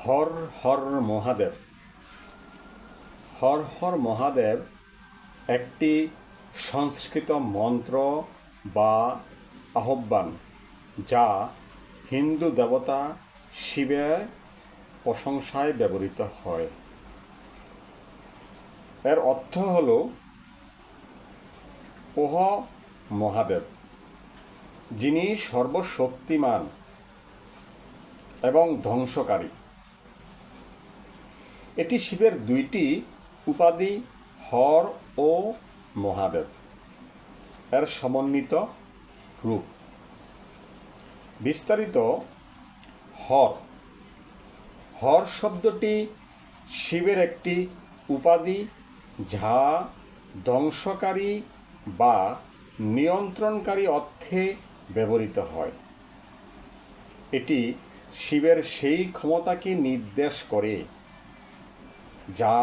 হর হর মহাদেব। হর হর মহাদেব একটি সংস্কৃত মন্ত্র বা আহ্বান, যা হিন্দু দেবতা শিবের প্রশংসায় ব্যবহৃত হয়। এর অর্থ হল ওহ মহাদেব, যিনি সর্বশক্তিমান এবং ধ্বংসকারী। এটি শিবের দুইটি উপাধি হর ও মহাদেব এর সমন্বিত রূপ। বিস্তারিত হর হর শব্দটি শিবের একটি উপাধি, যা ধ্বংসকারী বা নিয়ন্ত্রণকারী অর্থে ব্যবহৃত হয়। এটি শিবের সেই ক্ষমতাকে নির্দেশ করে যা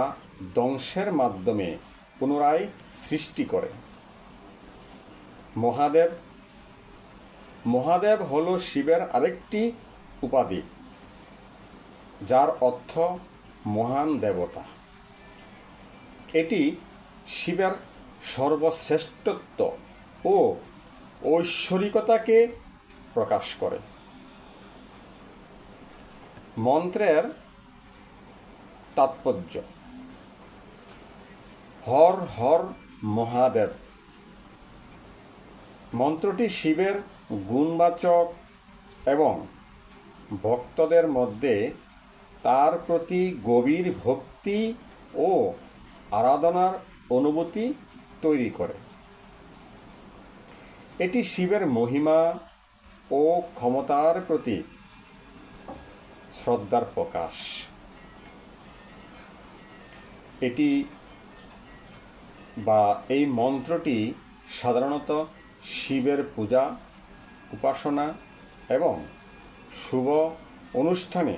ধ্বংসের মাধ্যমে পুনরায় সৃষ্টি করে। মহাদেব মহাদেব হল শিবের আরেকটি উপাধি, যার অর্থ মহান দেবতা। এটি শিবের সর্বশ্রেষ্ঠত্ব ও ঐশ্বরিকতাকে প্রকাশ করে। মন্ত্রের তাৎপর্য: হর হর মহাদেব মন্ত্রটি শিবের গুণবাচক এবং ভক্তদের মধ্যে তার প্রতি গভীর ভক্তি ও আরাধনার অনুভূতি তৈরি করে। এটি শিবের মহিমা ও ক্ষমতার প্রতি শ্রদ্ধার প্রকাশ। এই মন্ত্রটি সাধারণত শিবের পূজা, উপাসনা এবং শুভ অনুষ্ঠানে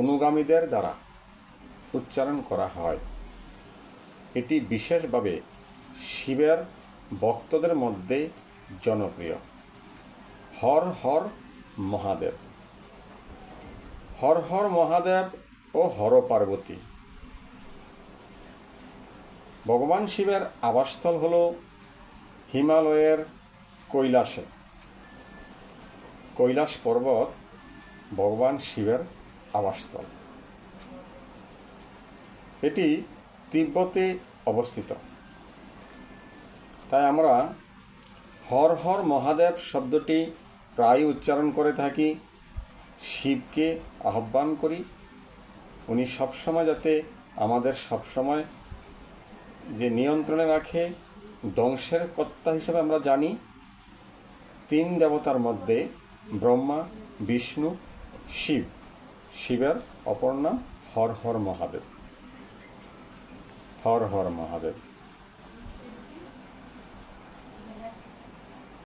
অনুগামীদের দ্বারা উচ্চারণ করা হয়। এটি বিশেষভাবে শিবের ভক্তদের মধ্যে জনপ্রিয়। হর হর মহাদেব। হর হর মহাদেব ও হর পার্বতী। ভগবান শিবের আবাসস্থল হল হিমালয়ের কৈলাসে। কৈলাস পর্বত ভগবান শিবের আবাসস্থল। এটি তিব্বতে অবস্থিত। তাই আমরা হর হর মহাদেব শব্দটি প্রায় উচ্চারণ করে থাকি, শিবকে আহ্বান করি। উনি সবসময় যাতে আমাদের সবসময় যে নিয়ন্ত্রণে রাখে, ধ্বংসের কর্তা হিসেবে আমরা জানি। তিন দেবতার মধ্যে ব্রহ্মা, বিষ্ণু, শিব। শিবের অপর নাম হর হর মহাদেব। হর হর মহাদেব।